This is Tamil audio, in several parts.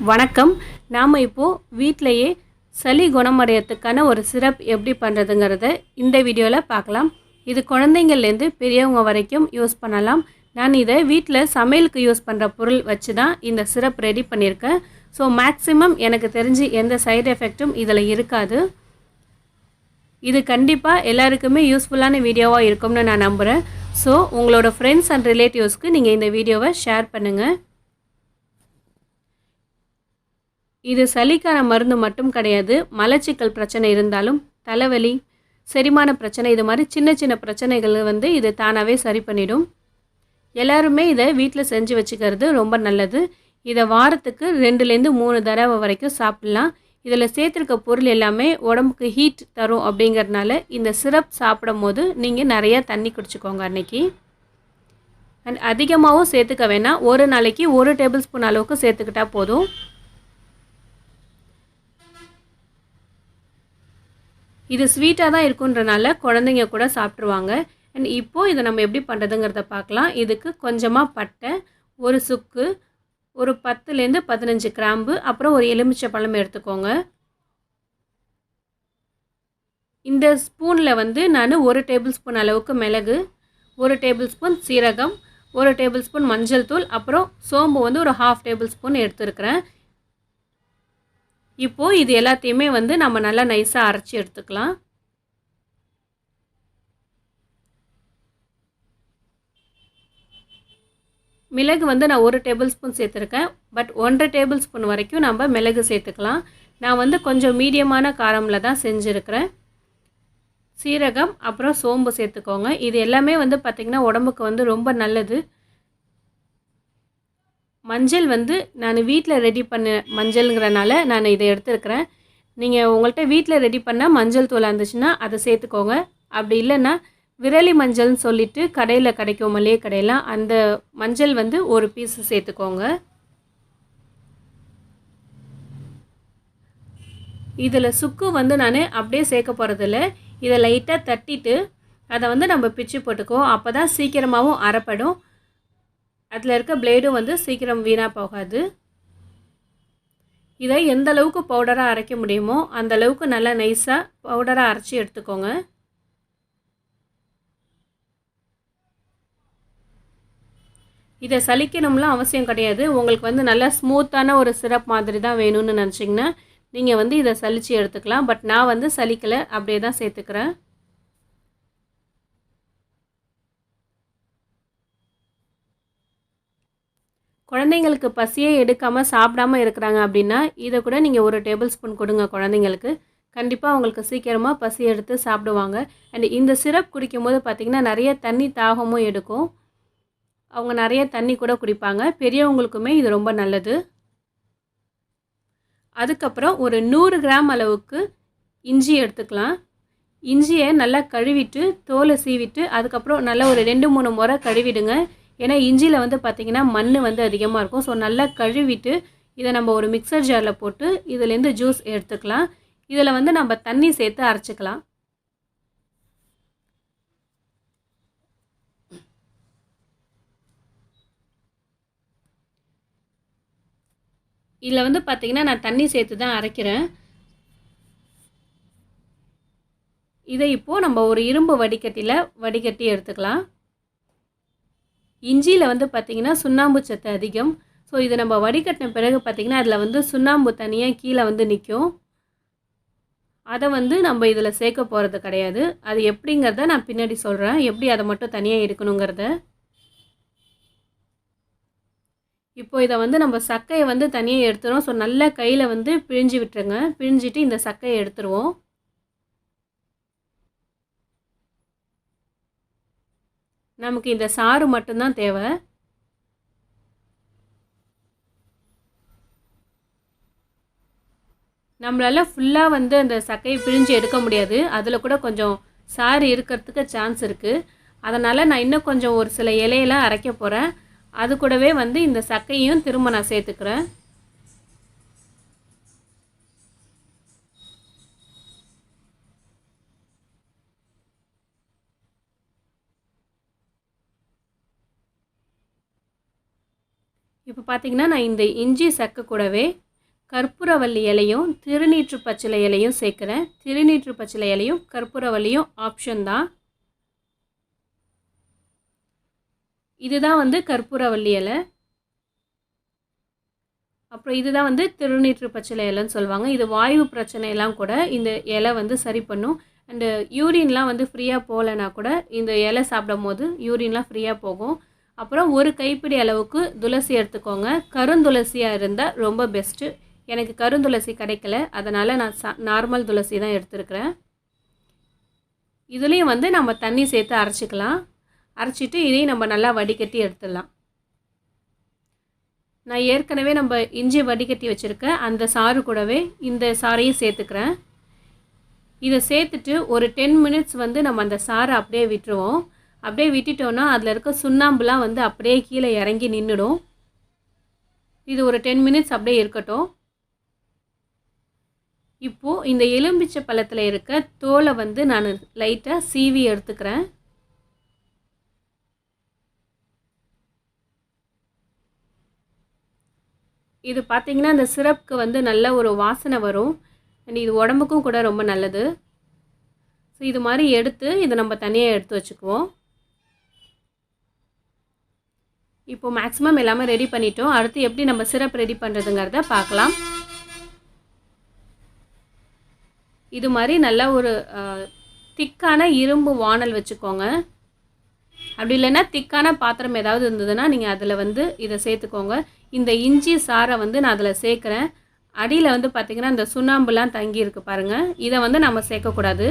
வணக்கம். நாம் இப்போது வீட்டிலையே சளி குணமடையறதுக்கான ஒரு சிரப் எப்படி பண்ணுறதுங்கிறத இந்த வீடியோவில் பார்க்கலாம். இது குழந்தைங்கள்லேருந்து பெரியவங்க வரைக்கும் யூஸ் பண்ணலாம். நான் இதை வீட்டில் சமையலுக்கு யூஸ் பண்ணுற பொருள் வச்சு தான் இந்த சிரப் ரெடி பண்ணியிருக்கேன். ஸோ மேக்ஸிமம் எனக்கு தெரிஞ்சு எந்த சைடு எஃபெக்ட்டும் இதில் இருக்காது. இது கண்டிப்பாக எல்லாருக்குமே யூஸ்ஃபுல்லான வீடியோவாக இருக்கும்னு நான் நம்புகிறேன். ஸோ உங்களோட ஃப்ரெண்ட்ஸ் அண்ட் ரிலேட்டிவ்ஸ்க்கு நீங்கள் இந்த வீடியோவை ஷேர் பண்ணுங்கள். இது சளிக்கான மருந்து மட்டும் கிடையாது. மலச்சிக்கல் பிரச்சனை இருந்தாலும், தலைவலி, செரிமான பிரச்சனை, இது மாதிரி சின்ன சின்ன பிரச்சனைகள் இது தானாகவே சரி பண்ணிடும். எல்லாருமே இதை வீட்டில் செஞ்சு வச்சுக்கிறது ரொம்ப நல்லது. இதை வாரத்துக்கு 2லேருந்து 3 தடவை வரைக்கும் சாப்பிட்லாம். இதில் சேர்த்துருக்க பொருள் எல்லாமே உடம்புக்கு ஹீட் தரும். அப்படிங்கிறதுனால இந்த சிரப் சாப்பிடும் போது நீங்கள் நிறையா தண்ணி குடிச்சிக்கோங்க அன்றைக்கி. அண்ட் அதிகமாகவும் சேர்த்துக்க வேணாம். ஒரு நாளைக்கு 1 டேபிள் ஸ்பூன் அளவுக்கு சேர்த்துக்கிட்டால் போதும். இது ஸ்வீட்டாக தான் இருக்குன்றனால குழந்தைங்க கூட சாப்பிட்ருவாங்க. அண்ட் இப்போது இதை நம்ம எப்படி பண்ணுறதுங்கிறத பார்க்கலாம். இதுக்கு கொஞ்சமாக பட்டை, ஒரு சுக்கு, ஒரு 10லேருந்து 15 கிராம்பு, அப்புறம் ஒரு எலுமிச்சை பழம் எடுத்துக்கோங்க. இந்த ஸ்பூனில் நான் 1 டேபிள் ஸ்பூன் அளவுக்கு மிளகு, 1 டேபிள் ஸ்பூன் சீரகம், 1 டேபிள் ஸ்பூன் மஞ்சள் தூள், அப்புறம் சோம்பு ஒரு 1/2 டேபிள் ஸ்பூன் எடுத்துருக்கிறேன். இப்போது இது எல்லாத்தையுமே நம்ம நல்லா நைஸாக அரைச்சி எடுத்துக்கலாம். மிளகு நான் 1 டேபிள் ஸ்பூன் சேர்த்துருக்கேன். பட் 1.5 டேபிள் ஸ்பூன் வரைக்கும் நம்ம மிளகு சேர்த்துக்கலாம். நான் கொஞ்சம் மீடியமான காரமில் தான் செஞ்சுருக்கிறேன். சீரகம் அப்புறம் சோம்பு சேர்த்துக்கோங்க. இது எல்லாமே பார்த்திங்கன்னா உடம்புக்கு ரொம்ப நல்லது. மஞ்சள் நான் வீட்டில் ரெடி பண்ண மஞ்சள்ங்கிறனால நான் இதை எடுத்துருக்கிறேன். நீங்கள் உங்கள்கிட்ட வீட்டில் ரெடி பண்ண மஞ்சள் தூள் இருந்துச்சுன்னா அதை சேர்த்துக்கோங்க. அப்படி இல்லைன்னா விரலி மஞ்சள்னு சொல்லிவிட்டு கடையில் கிடைக்கும், மளிகை கடையில், அந்த மஞ்சள் ஒரு பீஸு சேர்த்துக்கோங்க. இதில் சுக்கு நான் அப்படியே சேர்க்க போகிறதில்ல. இதை லைட்டாக தட்டிட்டு அதை நம்ம பிச்சு போட்டுக்குவோம். அப்போ தான் சீக்கிரமாகவும் அரைப்படும். அதில் இருக்க பிளேடும் சீக்கிரம் வீணாக போகாது. இதை எந்த அளவுக்கு பவுடராக அரைக்க முடியுமோ அந்த அளவுக்கு நல்லா நைஸாக பவுடராக அரைச்சி எடுத்துக்கோங்க. இதை சலிக்கணும்லாம் அவசியம் கிடையாது. உங்களுக்கு நல்லா ஸ்மூத்தான ஒரு சிரப் மாதிரி தான் வேணும்னு நினச்சிங்கன்னா நீங்கள் இதை சலித்து எடுத்துக்கலாம். பட் நான் சலிக்கலை, அப்படியே தான் சேர்த்துக்கிறேன். குழந்தைங்களுக்கு பசியே எடுக்காமல் சாப்பிடாமல் இருக்கிறாங்க அப்படின்னா இதை கூட நீங்கள் 1 டேபிள் ஸ்பூன் கொடுங்க குழந்தைங்களுக்கு. கண்டிப்பாக அவங்களுக்கு சீக்கிரமாக பசி எடுத்து சாப்பிடுவாங்க. அண்ட் இந்த சிரப் குடிக்கும்போது பார்த்திங்கன்னா நிறைய தண்ணி தாகமும் எடுக்கும். அவங்க நிறைய தண்ணி கூட குடிப்பாங்க. பெரியவங்களுக்குமே இது ரொம்ப நல்லது. அதுக்கப்புறம் ஒரு 100 கிராம் அளவுக்கு இஞ்சி எடுத்துக்கலாம். இஞ்சியை நல்லா கழுவிட்டு தோலை சீவிட்டு அதுக்கப்புறம் நல்லா ஒரு 2-3 முறை கழுவிடுங்க. ஏன்னா இஞ்சியில் பார்த்திங்கன்னா மண் அதிகமாக இருக்கும். ஸோ நல்லா கழுவிட்டு இதை நம்ம ஒரு மிக்சர் ஜாரில் போட்டு இதிலேருந்து ஜூஸ் எடுத்துக்கலாம். இதில் நம்ம தண்ணி சேர்த்து அரைச்சிக்கலாம். இதில் பார்த்திங்கன்னா நான் தண்ணி சேர்த்து தான் அரைக்கிறேன். இதை இப்போது நம்ம ஒரு இரும்பு வடிகட்டியில் வடிகட்டி எடுத்துக்கலாம். இஞ்சியில் பார்த்திங்கன்னா சுண்ணாம்பு சத்து அதிகம். ஸோ இதை நம்ம வடிகட்டின பிறகு பார்த்திங்கன்னா அதில் சுண்ணாம்பு தனியாக கீழே நிற்கும். அதை நம்ம இதில் சேர்க்க போகிறது கிடையாது. அது எப்படிங்கிறத நான் பின்னாடி சொல்கிறேன், எப்படி அதை மட்டும் தனியாக எடுக்கணுங்கிறத. இப்போ இதை நம்ம சக்கையை தனியாக எடுத்துகிறோம். ஸோ நல்லா கையில் பிழிஞ்சு விட்டுருங்க. பிழிஞ்சிட்டு இந்த சக்கையை எடுத்துருவோம். நமக்கு இந்த சாறு மட்டும்தான் தேவை. நம்மளால் ஃபுல்லாக அந்த சக்கையை பிழிஞ்சு எடுக்க முடியாது. அதில் கூட கொஞ்சம் சாறு இருக்கிறதுக்கு சான்ஸ் இருக்குது. அதனால் நான் இன்னும் கொஞ்சம் ஒரு சில இலையெல்லாம் அரைக்க போகிறேன். அது கூடவே இந்த சக்கையும் திரும்ப நான் சேர்த்துக்கிறேன். இப்போ பார்த்தீங்கன்னா நான் இந்த இஞ்சி சக்கை கூடவே கற்பூரவள்ளி இலையும் திருநீற்று பச்சிலை இலையும் சேர்க்குறேன். திருநீற்று பச்சிலை இலையும் கற்பூரவள்ளியும் ஆப்ஷன் தான். இதுதான் வந்து கற்பூரவள்ளி இலை. அப்புறம் இதுதான் வந்து திருநீற்று பச்சிலை இலைன்னு சொல்லுவாங்க. இது வாயு பிரச்சனையெல்லாம் கூட இந்த இலை வந்து சரி பண்ணும். அண்டு யூரின்லாம் வந்து ஃப்ரீயாக போகலைன்னா கூட இந்த இலை சாப்பிடும் போது யூரின்லாம் ஃப்ரீயாக போகும். அப்புறம் ஒரு கைப்பிடி அளவுக்கு துளசி எடுத்துக்கோங்க. கருந்துளசியாக இருந்தால் ரொம்ப பெஸ்ட்டு. எனக்கு கருந்துளசி கிடைக்கல, அதனால் நான் நார்மல் துளசி தான் எடுத்துருக்கிறேன். இதுலேயும் வந்து நம்ம தண்ணி சேர்த்து அரைச்சிக்கலாம். அரைச்சிட்டு இதையும் நம்ம நல்லா வடிகட்டி எடுத்துடலாம். நான் ஏற்கனவே நம்ம இஞ்சி வடிகட்டி வச்சுருக்கேன், அந்த சாறு கூடவே இந்த சாறையும் சேர்த்துக்கிறேன். இதை சேர்த்துட்டு ஒரு 10 மினிட்ஸ் வந்து நம்ம அந்த சாறை அப்படியே விட்டுருவோம். அப்படியே விட்டுட்டோன்னா அதில் இருக்க சுண்ணாம்புலாம் வந்து அப்படியே கீழே இறங்கி நின்றுடும். இது ஒரு 10 மினிட்ஸ் அப்படியே இருக்கட்டும். இப்போது இந்த எலும்பிச்சை பழத்தில் இருக்க தோலை வந்து நான் லைட்டாக சீவி எடுத்துக்கிறேன். இது பார்த்திங்கன்னா இந்த சிரப்புக்கு வந்து நல்ல ஒரு வாசனை வரும். அண்ட் இது உடம்புக்கும் கூட ரொம்ப நல்லது. ஸோ இது மாதிரி எடுத்து இதை நம்ம தனியாக எடுத்து வச்சுக்குவோம். இப்போது மேக்ஸிமம் எல்லாமே ரெடி பண்ணிட்டோம். அடுத்து எப்படி நம்ம சிரப் ரெடி பண்ணுறதுங்கிறத பார்க்கலாம். இது மாதிரி நல்ல ஒரு திக்கான இரும்பு வானல் வச்சுக்கோங்க. அப்படி இல்லைன்னா திக்கான பாத்திரம் ஏதாவது இருந்ததுன்னா நீங்கள் அதில் வந்து இதை சேர்த்துக்கோங்க. இந்த இஞ்சி சாறை வந்து நான் அதில் சேர்க்குறேன். அடியில் வந்து பார்த்திங்கன்னா இந்த சுண்ணாம்புலாம் தங்கியிருக்கு பாருங்கள். இதை வந்து நம்ம சேர்க்கக்கூடாது.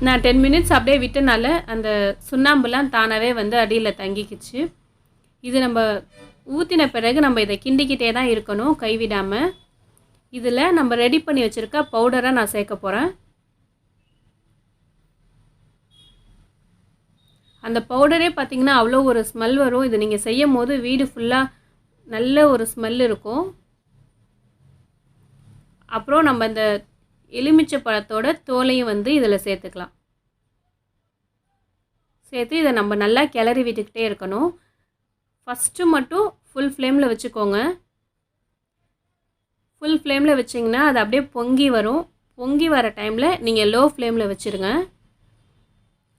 நான் 10 மினிட்ஸ் அப்படியே விட்டனால அந்த சுண்ணாம்புலாம் தானாகவே வந்து அடியில் தங்கிக்கிச்சு. இது நம்ம ஊற்றின பிறகு நம்ம இதை கிண்டிக்கிட்டே தான் இருக்கணும், கைவிடாமல். இதில் நம்ம ரெடி பண்ணி வச்சுருக்க பவுடரை நான் சேர்க்க போகிறேன். அந்த பவுடரே பார்த்திங்கன்னா அவ்வளோ ஒரு ஸ்மெல் வரும். இது நீங்கள் செய்யும் போது வீடு ஃபுல்லாக நல்ல ஒரு ஸ்மெல் இருக்கும். அப்புறம் நம்ம இந்த எலுமிச்சை பழத்தோட தோலையும் வந்து இதில் சேர்த்துக்கலாம். சேர்த்து இதை நம்ம நல்லா கிளறி விட்டுக்கிட்டே இருக்கணும். ஃபஸ்ட்டு மட்டும் ஃபுல் ஃப்ளேமில் வச்சுக்கோங்க. ஃபுல் ஃப்ளேமில் வச்சிங்கன்னா அது அப்படியே பொங்கி வரும். பொங்கி வர டைமில் நீங்கள் லோ ஃப்ளேமில் வச்சுருங்க.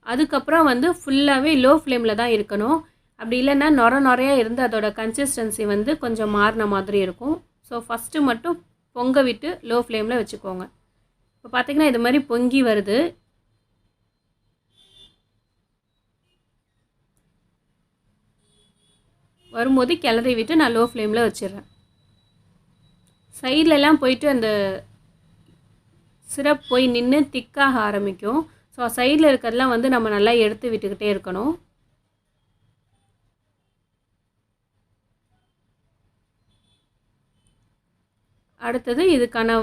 அதுக்கப்புறம் வந்து ஃபுல்லாகவே லோ ஃப்ளேமில் தான் இருக்கணும். அப்படி இல்லைன்னா நொறையாக இருந்து அதோட கன்சிஸ்டன்சி வந்து கொஞ்சம் மாறின மாதிரி இருக்கும். ஸோ ஃபஸ்ட்டு மட்டும் பொங்க விட்டு லோ ஃப்ளேமில் வச்சுக்கோங்க. இப்போ பார்த்திங்கன்னா இது மாதிரி பொங்கி வருது. வரும்போது கிளறி விட்டு நான் லோ ஃப்ளேமில் வச்சிடுறேன். சைட்லலாம் போயிட்டு அந்த சிரப் போய் நின்று திக்காக ஆரம்பிக்கும். ஸோ சைடில் இருக்கிறதெல்லாம் வந்து நம்ம நல்லா எடுத்து விட்டுக்கிட்டே இருக்கணும். அடுத்தது இதுக்கான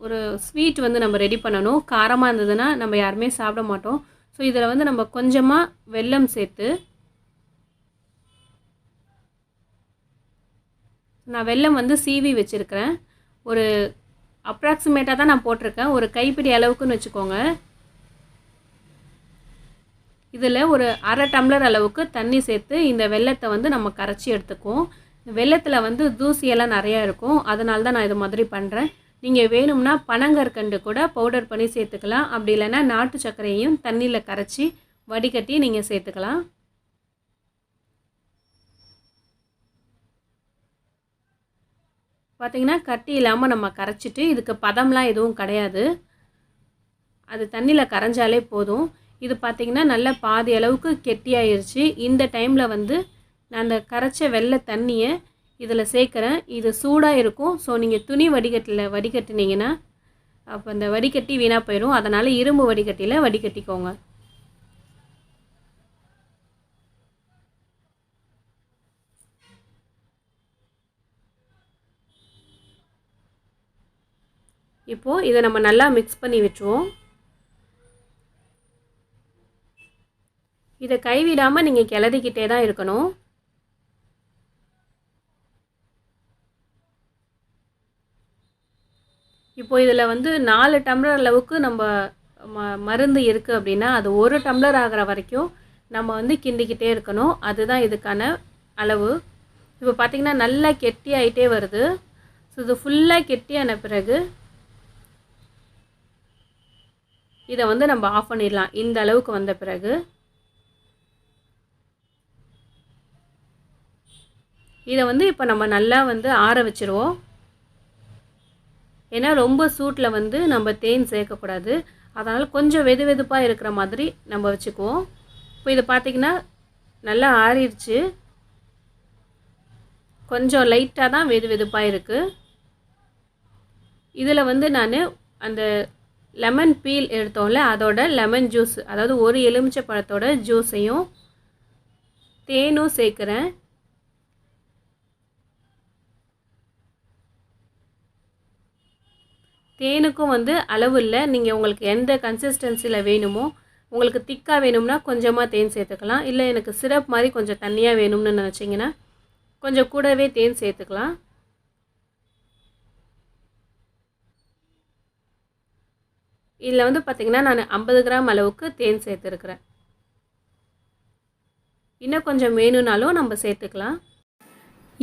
ஒரு ஸ்வீட் வந்து நம்ம ரெடி பண்ணணும். காரமாக இருந்ததுன்னா நம்ம யாருமே சாப்பிட மாட்டோம். ஸோ இதில் வந்து நம்ம கொஞ்சமாக வெல்லம் சேர்த்து, நான் வெல்லம் வந்து சீவி வச்சுருக்கிறேன். ஒரு அப்ராக்சிமேட்டாக தான் நான் போட்டிருக்கேன். ஒரு கைப்பிடி அளவுக்குன்னு வச்சுக்கோங்க. இதில் ஒரு அரை டம்ளர் அளவுக்கு தண்ணி சேர்த்து இந்த வெல்லத்தை வந்து நம்ம கரைச்சி எடுத்துக்குவோம். வெல்லத்தில் வந்து தூசியெல்லாம் நிறையா இருக்கும், அதனால தான் நான் இது மாதிரி பண்ணுறேன். நீங்கள் வேணும்னா பனங்கற்கண்டு கூட பவுடர் பண்ணி சேர்த்துக்கலாம். அப்படி இல்லைன்னா நாட்டு சர்க்கரையும் தண்ணியில் கரைச்சி வடிகட்டி நீங்கள் சேர்த்துக்கலாம். பார்த்திங்கன்னா கட்டி இல்லாமல் நம்ம கரைச்சிட்டு, இதுக்கு பதம்லாம் எதுவும் கிடையாது, அது தண்ணியில் கரைஞ்சாலே போதும். இது பார்த்திங்கன்னா நல்லா பாதி அளவுக்கு கெட்டியாயிருச்சு. இந்த டைமில் வந்து நான் அந்த கரைச்ச வெள்ளை தண்ணியை இதில் சேர்க்குறேன். இது சூடாக இருக்கும். ஸோ நீங்கள் துணி வடிகட்டினீங்கன்னா அப்போ அந்த வடிகட்டி வீணாக போயிடும். அதனால் இரும்பு வடிகட்டியில் வடிகட்டிக்கோங்க. இப்போது இதை நம்ம நல்லா மிக்ஸ் பண்ணி விட்டுருவோம். இதை கைவிடாமல் நீங்கள் கிளறிக்கிட்டே தான் இருக்கணும். இப்போது இதில் வந்து 4 டம்ளர் அளவுக்கு நம்ம மருந்து இருக்குது அப்படின்னா அது 1 டம்ளர் ஆகிற வரைக்கும் நம்ம வந்து கிண்டிக்கிட்டே இருக்கணும். அதுதான் இதுக்கான அளவு. இப்போ பார்த்திங்கன்னா நல்லா கெட்டியாகிட்டே வருது. ஸோ இது ஃபுல்லாக கெட்டியான பிறகு இதை வந்து நம்ம ஆஃப் பண்ணிடலாம். இந்த அளவுக்கு வந்த பிறகு இதை வந்து இப்போ நம்ம நல்லா வந்து ஆற வச்சுருவோம். ஏன்னா ரொம்ப சூட்டில் வந்து நம்ம தேன் சேர்க்கக்கூடாது. அதனால் கொஞ்சம் வெது வெதுப்பாக இருக்கிற மாதிரி நம்ம வச்சுக்குவோம். இப்போ இதை பார்த்திங்கன்னா நல்லா ஆறிடுச்சு. கொஞ்சம் லைட்டாக தான் வெது வெதுப்பாக இருக்குது. இதில் வந்து நான் அந்த லெமன் பீல் எடுத்தோம்ல அதோட லெமன் ஜூஸ், அதாவது ஒரு எலுமிச்சை பழத்தோட ஜூஸையும் தேனும் சேர்க்குறேன். தேனுக்கும் வந்து அளவு இல்லை. நீங்கள் உங்களுக்கு எந்த கன்சிஸ்டன்சியில் வேணுமோ, உங்களுக்கு திக்காக வேணும்னா கொஞ்சமாக தேன் சேர்த்துக்கலாம். இல்லை எனக்கு சிரப் மாதிரி கொஞ்சம் தண்ணியாக வேணும்னு நினச்சிங்கன்னா கொஞ்சம் கூடவே தேன் சேர்த்துக்கலாம். இதில் வந்து பார்த்திங்கன்னா நான் 50 கிராம் அளவுக்கு தேன் சேர்த்துருக்குறேன். இன்னும் கொஞ்சம் வேணும்னாலும் நம்ம சேர்த்துக்கலாம்.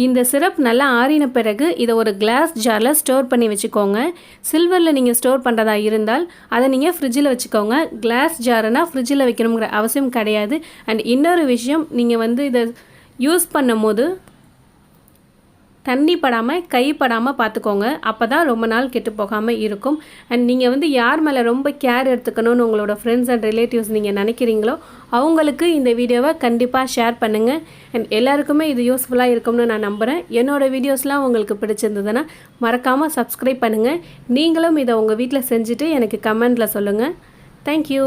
இந்த சிரப் நல்லா ஆறின பிறகு இதை ஒரு கிளாஸ் ஜாரில் ஸ்டோர் பண்ணி வச்சுக்கோங்க. சில்வரில் நீங்கள் ஸ்டோர் பண்ணுறதா இருந்தால் அதை நீங்கள் ஃப்ரிட்ஜில் வச்சுக்கோங்க. கிளாஸ் ஜாருனா ஃப்ரிட்ஜில் வைக்கணுங்கிற அவசியம் கிடையாது. அண்ட் இன்னொரு விஷயம், நீங்கள் வந்து இதை யூஸ் பண்ணும் போது தண்ணி படாமல் கை படாமல் பார்த்துக்கோங்க. அப்போ தான் ரொம்ப நாள் கெட்டு போகாமல் இருக்கும். அண்ட் நீங்கள் வந்து யார் மேலே ரொம்ப கேர் எடுத்துக்கணும்னு உங்களோட ஃப்ரெண்ட்ஸ் அண்ட் ரிலேட்டிவ்ஸ் நீங்கள் நினைக்கிறீங்களோ அவங்களுக்கு இந்த வீடியோவை கண்டிப்பாக ஷேர் பண்ணுங்கள். அண்ட் எல்லாருக்குமே இது யூஸ்ஃபுல்லாக இருக்கும்னு நான் நம்புகிறேன். என்னோடய வீடியோஸ்லாம் உங்களுக்கு பிடிச்சிருந்ததுன்னா மறக்காமல் சப்ஸ்கிரைப் பண்ணுங்கள். நீங்களும் இதை உங்கள் வீட்டில் செஞ்சுட்டு எனக்கு கமெண்டில் சொல்லுங்கள். தேங்க்யூ.